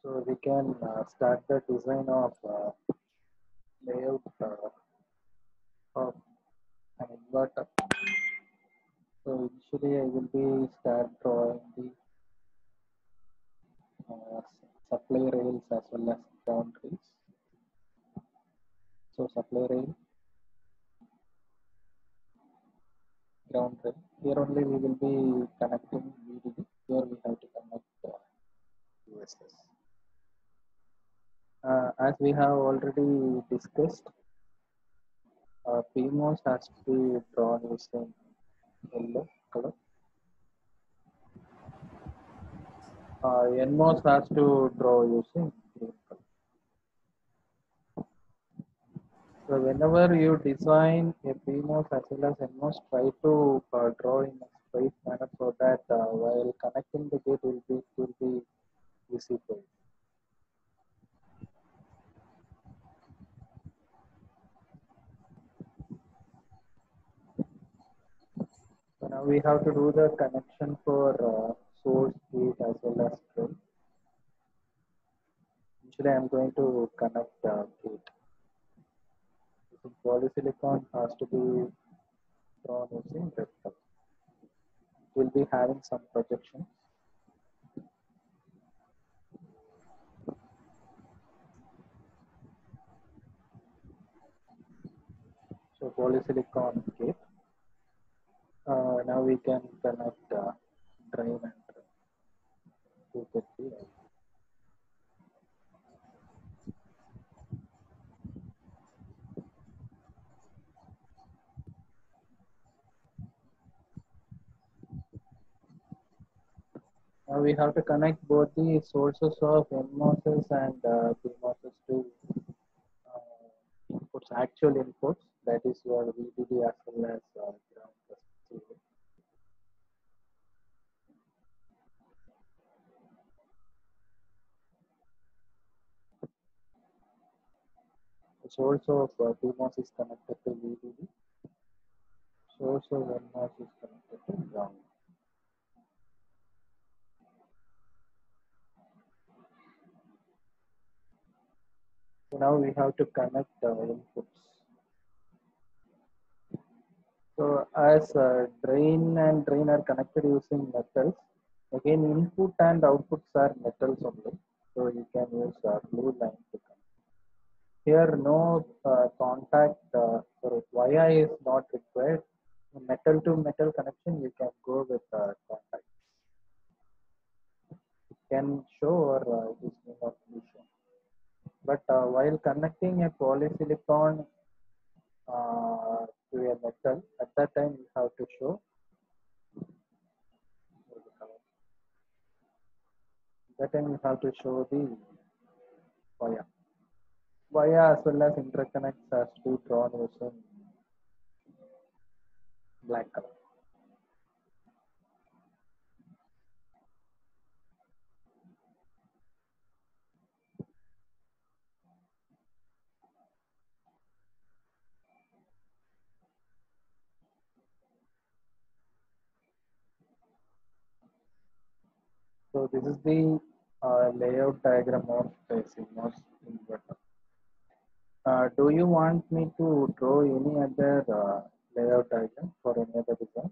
So we can start the design of layout of an inverter. So initially I will be start drawing the uh, supply rails as well as ground rails. So supply rail, ground rail. Here only we will be connecting VDD. Here we have to connect USS. As we have already discussed, PMOS has to be drawn using yellow color. NMOS has to draw using green color. So whenever you design a PMOS as well as NMOS, try to draw in a straight manner so that while connecting the gate will be visible. So now we have to do the connection for source gate as well as drain. Initially, I am going to connect gate. So polysilicon has to be drawn using red color. We'll be having some projection. So polysilicon gate. Now we can connect drain and to get the now we have to connect both the sources of NMOSes and PMOSes to inputs, actual inputs, that is your VDD as well as ground resistive. The source of PMOS is connected to VDD, source of NMOS is connected to ground. So now we have to connect inputs. So as drain and drain are connected using metals, again input and outputs are metals only. So you can use blue line to connect. Here no contact, sorry, via is not required. Metal to metal connection, you can go with contact. It can show or it is may not be shown. But while connecting a polysilicon to a metal, at that time you have to show. That time you have to show the via. Via as well as interconnects has to be drawn using black color. So this is the layout diagram of the CMOS inverter. Do you want me to draw any other layout diagram for any other design?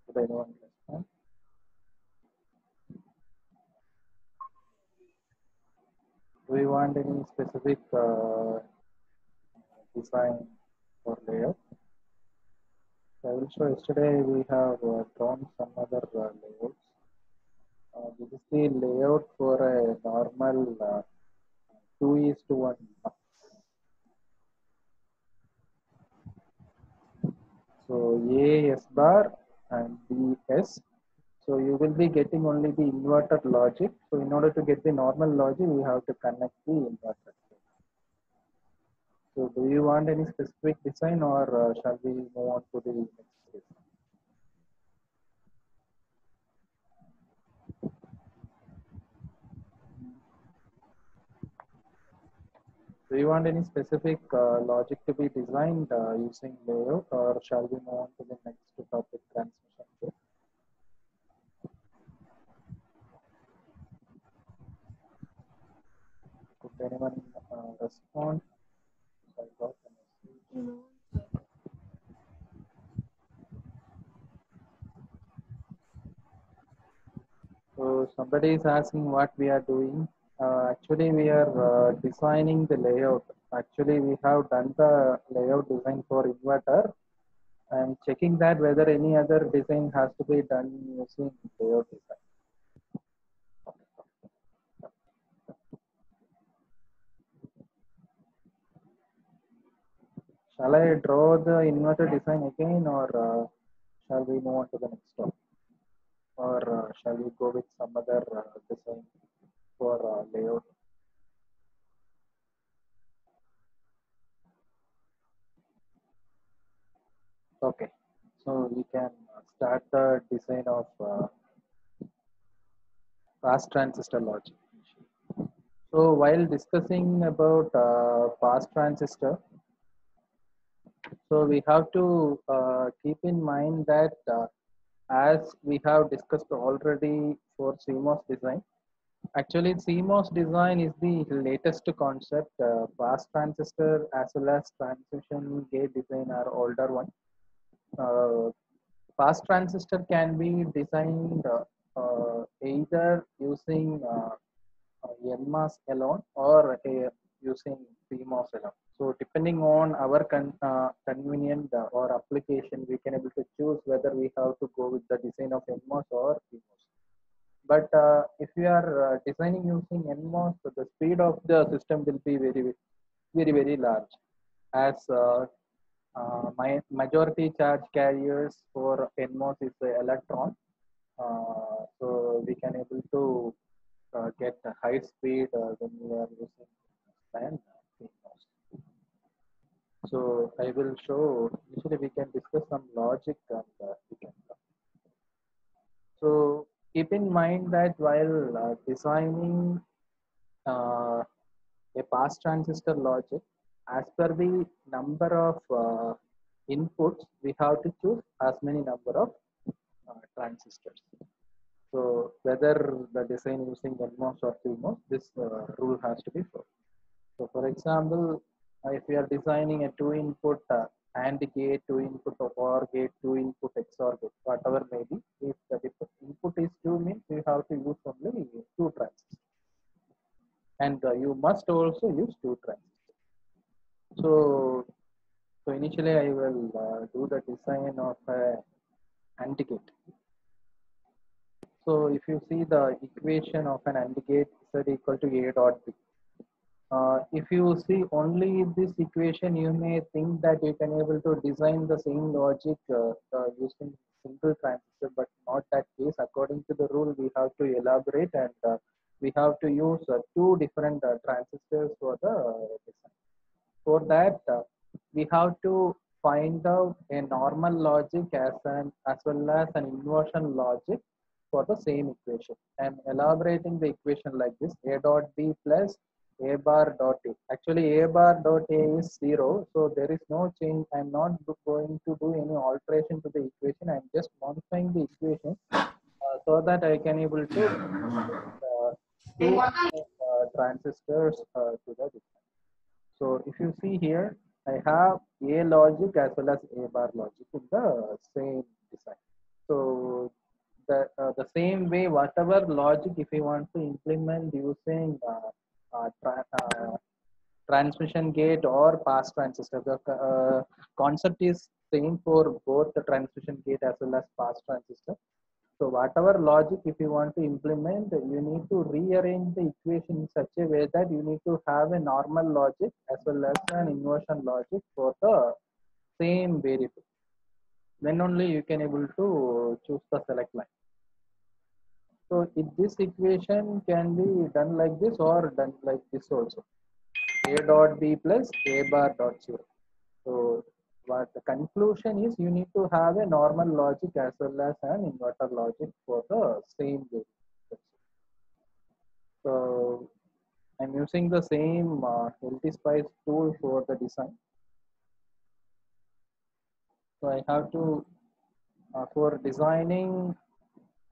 Should anyone respond? Do you want any specific design for layout? I will show yesterday we have drawn some other layouts. This is the layout for a normal 2:1. So A S bar and B S. So you will be getting only the inverter logic. So in order to get the normal logic, we have to connect the inverter. So do you want any specific design or shall we move on to the next design? Do you want any specific logic to be designed using layout or shall we move on to the next topic, transmission gate? anyone respond? I got a message. No. So somebody is asking what we are doing. Actually, we are designing the layout. Actually, we have done the layout design for inverter. I am checking that whether any other design has to be done using layout design. Shall I draw the inverter design again, or shall we move on to the next one? Or shall we go with some other design for layout? Okay, so we can start the design of fast transistor logic. So while discussing about fast transistor, so we have to keep in mind that as we have discussed already for CMOS design, actually CMOS design is the latest concept. Fast transistor as well as transition gate design are older one. Uh, Fast transistor can be designed either using NMOS alone or using PMOS alone. So depending on our convenient or application, we can able to choose whether we have to go with the design of NMOS or PMOS. But if we are designing using NMOS, so the speed of the system will be very large, as my majority charge carriers for NMOS is the electron. So we can able to get a high speed when we are using fan PMOS. So I will show. Initially, we can discuss some logic and we can. So keep in mind that while designing uh, a pass transistor logic, as per the number of inputs, we have to choose as many number of transistors. So whether the design using NMOS or PMOS, this rule has to be followed. So for example, if we are designing a two input AND gate, two input OR gate, two input XOR gate, whatever may be, if the input is two means we have to use only two transistors. And you must also use two transistors. So, so initially I will do the design of a AND gate. So if you see the equation of an AND gate, Z equal to A dot B. If you see only this equation, you may think that you can able to design the same logic using single transistor, but not that case. According to the rule, we have to elaborate and we have to use two different transistors for the design. For that, we have to find out a normal logic as well as an inversion logic for the same equation. And elaborating the equation like this: A dot B plus A bar dot A. Actually, A bar dot A is 0, so there is no change. I'm not going to do any alteration to the equation. I'm just modifying the equation so that I can able to two transistors to the design. So if you see here, I have A logic as well as A bar logic in the same design. So the same way, whatever logic, if you want to implement using transmission gate or pass transistor, the concept is same for both the transmission gate as well as pass transistor. So whatever logic, if you want to implement, you need to rearrange the equation in such a way that you need to have a normal logic as well as an inversion logic for the same variable. Then only you can able to choose the select line. So if this equation can be done like this or done like this also. A dot B plus A bar dot 0. So what the conclusion is, you need to have a normal logic as well as an inverter logic for the same variable. So I'm using the same LT-Spice tool for the design. So I have to, for designing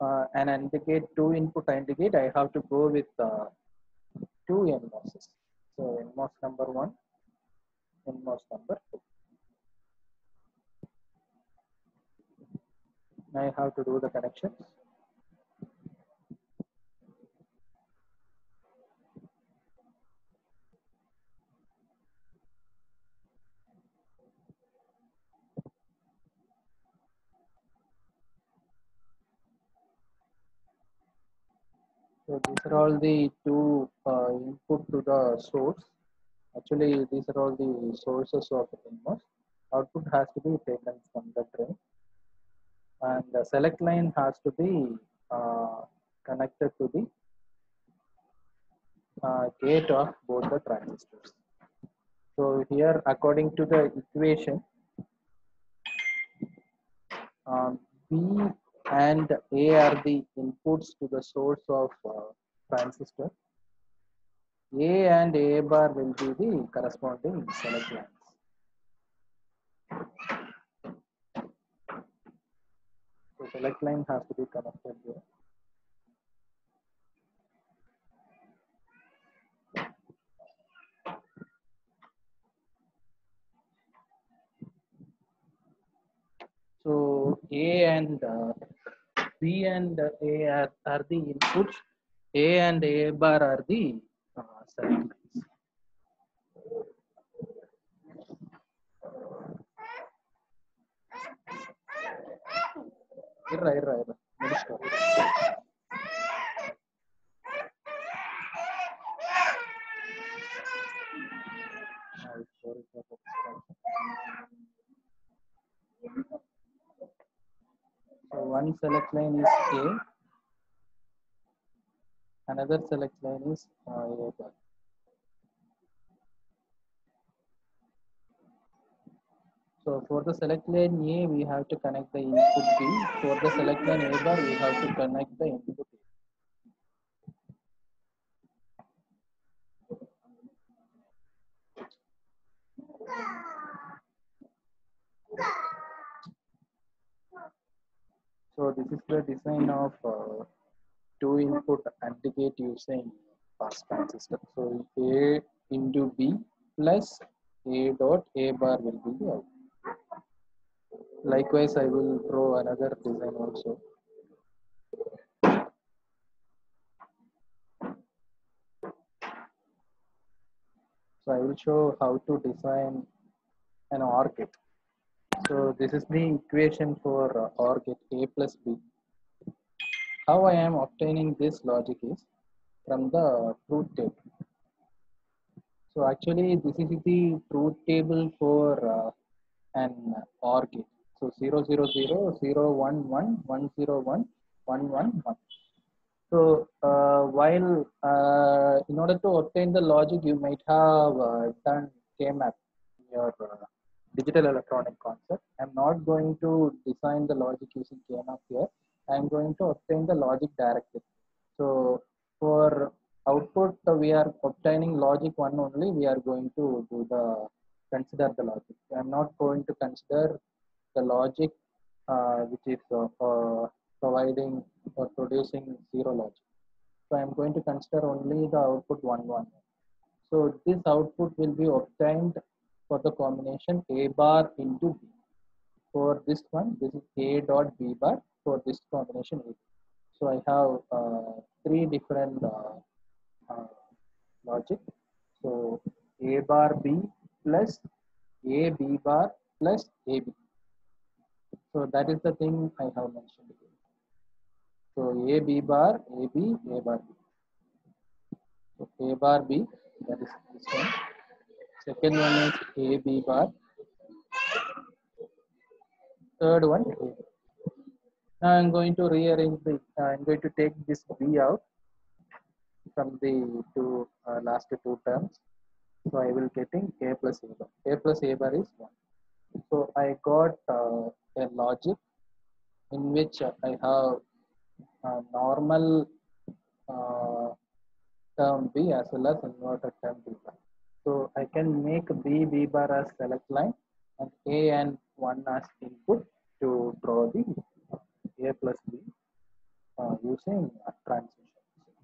an AND gate, two input AND gate, I have to go with two NMOSes. So NMOS number 1, NMOS number 2. Now I have to do the connections. So these are all the two input to the source. Actually, these are all the sources of NMOS. Output has to be taken from the drain, and the select line has to be connected to the gate of both the transistors. So here, according to the equation, B and A are the inputs to the source of transistor. A and A bar will be the corresponding select lines. So select line has to be connected here. So A and B and A are the inputs. A and A bar are the select lines. Irra. Minister. Sorry for So one select line is A, another select line is A bar. So for the select line A, we have to connect the input B. For the select line A bar, we have to connect the input A. So this is the design of two input AND gate using pass transistor. So A into B plus A dot A bar will be the output. Likewise, I will draw another design also. So I will show how to design an OR gate. So this is the equation for OR gate A plus B. How I am obtaining this logic is from the truth table. So actually this is the truth table for an OR gate. So 000, 011, 101, 111. So while in order to obtain the logic, you might have done K-map in your digital electronic concept. I'm not going to design the logic using K-map here. I'm going to obtain the logic directly. So for output, we are obtaining logic one only. We are going to do the consider the logic. I'm not going to consider the logic which is providing or producing zero logic. So I'm going to consider only the output 1, 1. So this output will be obtained for the combination A bar into B. For this one, this is A dot B bar for this combination A. So I have three different logic. So A bar B plus A B bar plus AB. So that is the thing I have mentioned here. So A B bar, A B, A bar B. So A bar B, that is this one. Second one is A B bar. Third one A B. Now I'm going to rearrange the. I'm going to take this B out from the two last two terms. So I will getting A plus A bar. A plus A bar is 1. So I got a logic in which I have normal term B as well as inverted term B bar. So I can make B bar as select line and A and 1 as input to draw the A plus B using transmission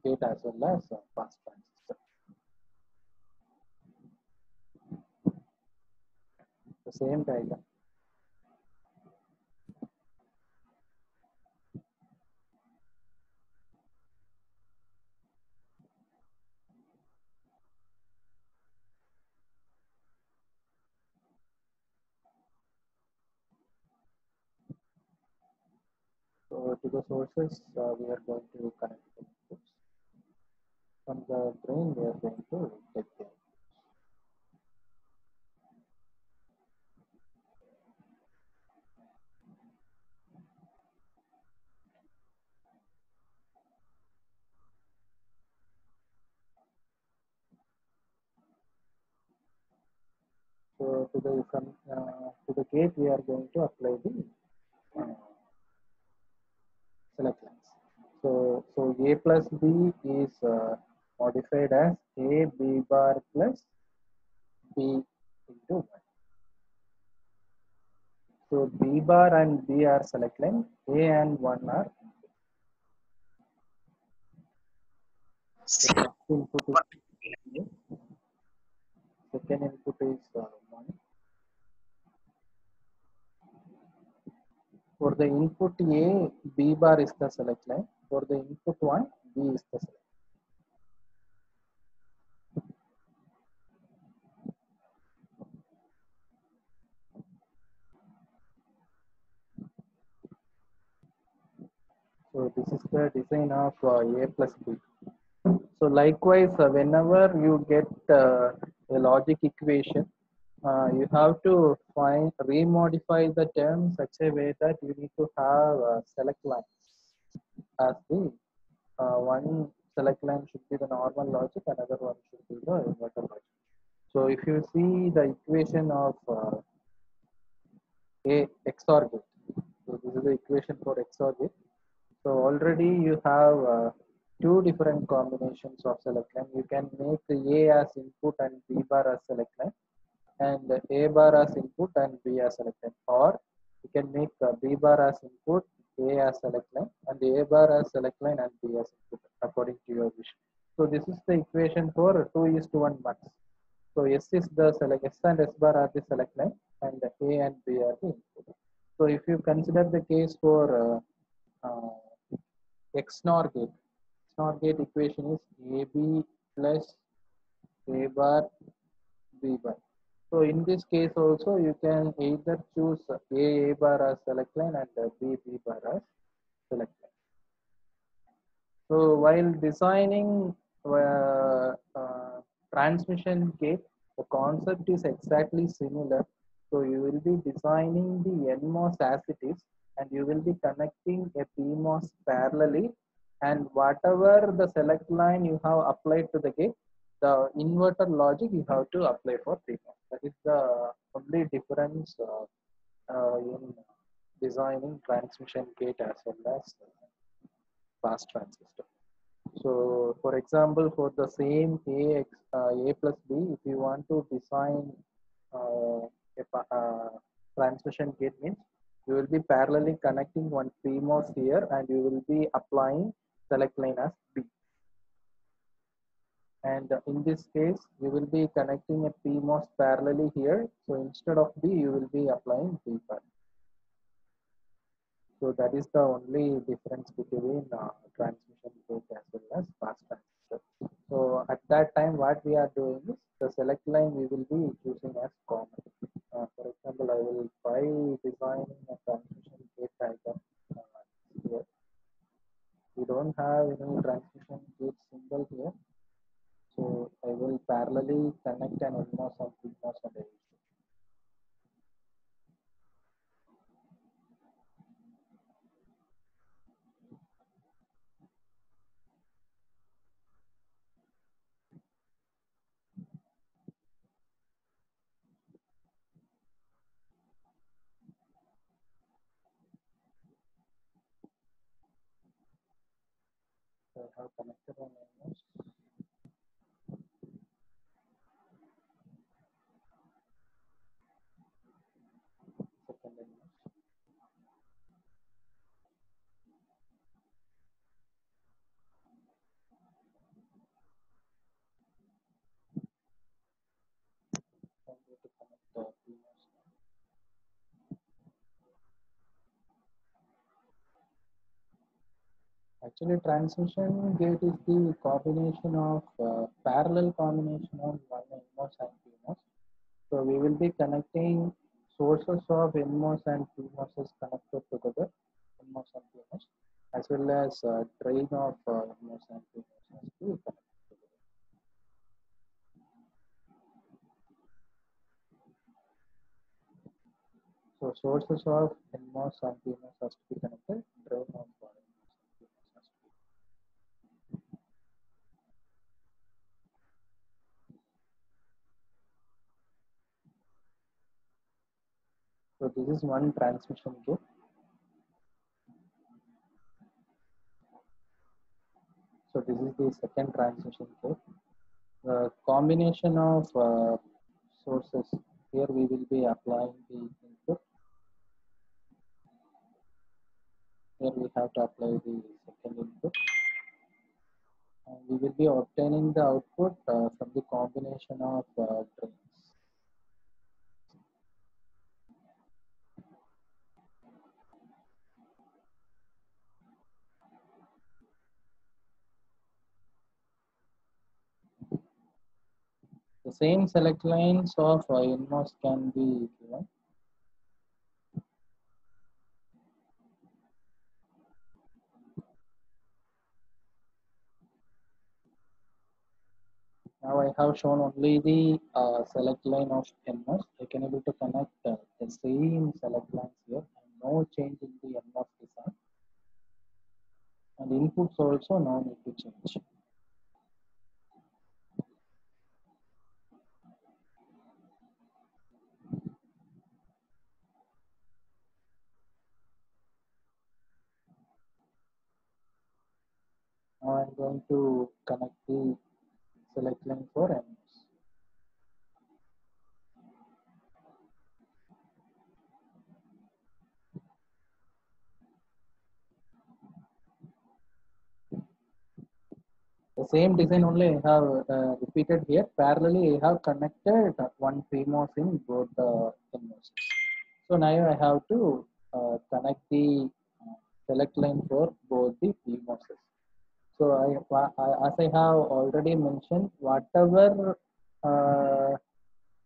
gate as well as pass transistor. the same diagram. So to the sources, we are going to connect the inputs. From the drain, we are going to take the input. So to the gate, we are going to apply the uh, select lines. So A plus B is modified as A B bar plus B into 1. So B bar and B are select line, A and 1 are the first input is A, second input is 1. For the input A, B bar is the select line. For the input 1, B is the select. So this is the design of A plus B. So likewise, whenever you get a logic equation, you have to find remodify the term such a way that you need to have select lines as the one select line should be the normal logic, another one should be the inverter logic. So if you see the equation of a XOR gate, so this is the equation for XOR gate. So already you have two different combinations of select line. You can make A as input and B bar as select line, and A bar as input and B as select line. Or you can make B bar as input, A as select line, and A bar as select line and B as input according to your wish. So this is the equation for 2:1 max. So S is the select, S and S bar are the select line, and A and B are the input. So if you consider the case for XNOR gate, XNOR gate equation is AB plus A bar B bar. So in this case also you can either choose A bar as select line and B bar as select line. So while designing transmission gate, the concept is exactly similar. So you will be designing the NMOS as it is, and you will be connecting a PMOS parallelly, and whatever the select line you have applied to the gate, the inverter logic you have to apply for PMOS. That is the only difference in designing transmission gate as well as fast transistor. So, for example, for the same A plus B, if you want to design a transmission gate means you will be parallelly connecting one PMOS here and you will be applying select line as B. And in this case, you will be connecting a PMOS parallelly here. So instead of B, you will be applying B bar. So that is the only difference between transmission gate as well as fast transistor. So at that time, what we are doing is the select line we will be choosing as common. For example, I will try designing a transmission gate diagram here. We don't have any transmission gate symbol here. So I will parallelly connect an NMOS and PMOS and a So I have connected an NMOS, second NMOS. I'm going to connect the PMOS. Actually, transmission gate is the combination of parallel combination of one NMOS and PMOS. So we will be connecting sources of NMOS and PMOS connected together, NMOS and PMOS, as well as drain of NMOS and PMOS has to be connected together. So sources of NMOS and PMOS has to be connected, drain of NMOS and PMOS has to be. So this is one transmission gate. So this is the second transmission gate. The combination of sources, here we will be applying the input. Here we have to apply the second input. And we will be obtaining the output from the combination of drains. The same select lines of NMOS can be given. Now I have shown only the select line of NMOS. I can able to connect the same select lines here and no change in the NMOS design. And inputs also no need to change. Now I'm going to connect the select line for NMOS. The same design only I have repeated here. Parallelly, I have connected one PMOS in both the NMOS. So now I have to connect the select line for both the PMOSes. So as I have already mentioned, whatever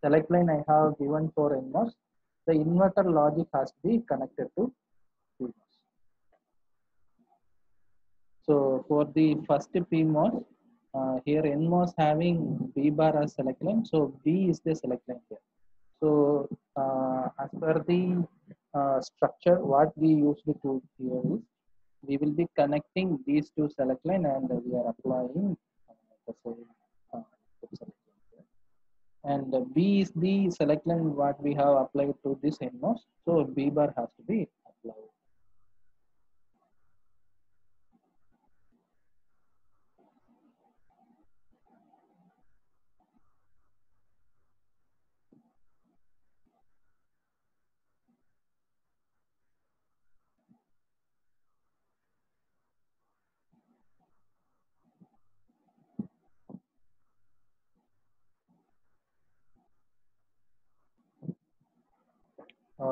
select line I have given for NMOS, the inverter logic has to be connected to PMOS. So for the first PMOS, here NMOS having B bar as select line, so B is the select line here. So as per the structure, what we usually do here is we will be connecting these two select line and we are applying the same select line here. And B is the select line what we have applied to this NMOS. So B bar has to be applied.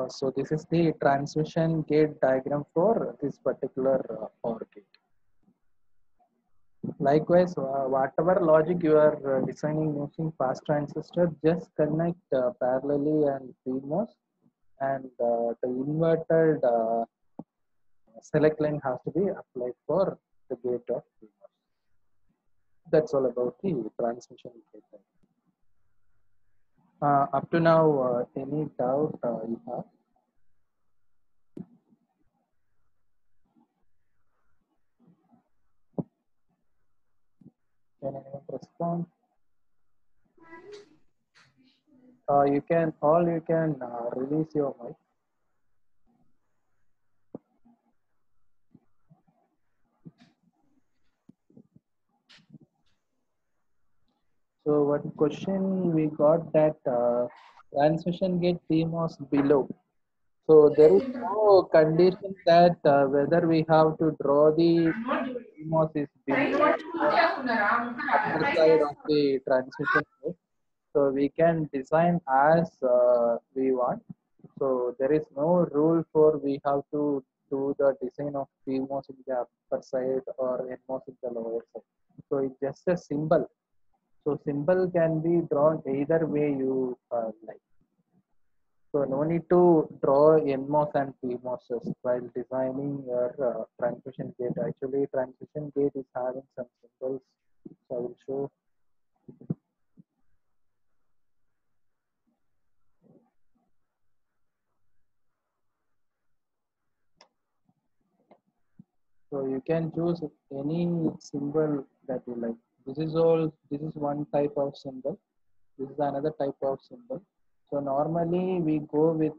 So this is the transmission gate diagram for this particular OR gate. Likewise, whatever logic you are designing using fast transistor, just connect parallelly and PMOS, and the inverted select line has to be applied for the gate of PMOS. That's all about the transmission gate diagram. Up to now, any doubt you have? Can anyone respond? You can release your mic. So one question we got that transmission gate PMOS below. So there is no condition that whether we have to draw the PMOS is below or upper side of the transmission gate. So we can design as we want. So there is no rule for we have to do the design of PMOS in the upper side or NMOS in the lower side. So it's just a symbol. So symbol can be drawn either way you like. So no need to draw NMOS and PMOSes while designing your transmission gate. Actually, transmission gate is having some symbols. So I will show. So you can choose any symbol that you like. This is all. This is one type of symbol. This is another type of symbol. So normally we go with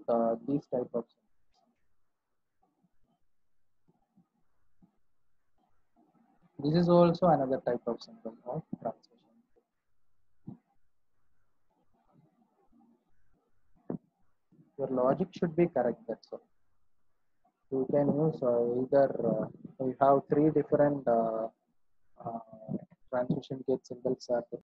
these type of symbols. This is also another type of symbol of transmission. Your logic should be correct. That's all. You can use either we have three different uh, transmission gate symbols are there.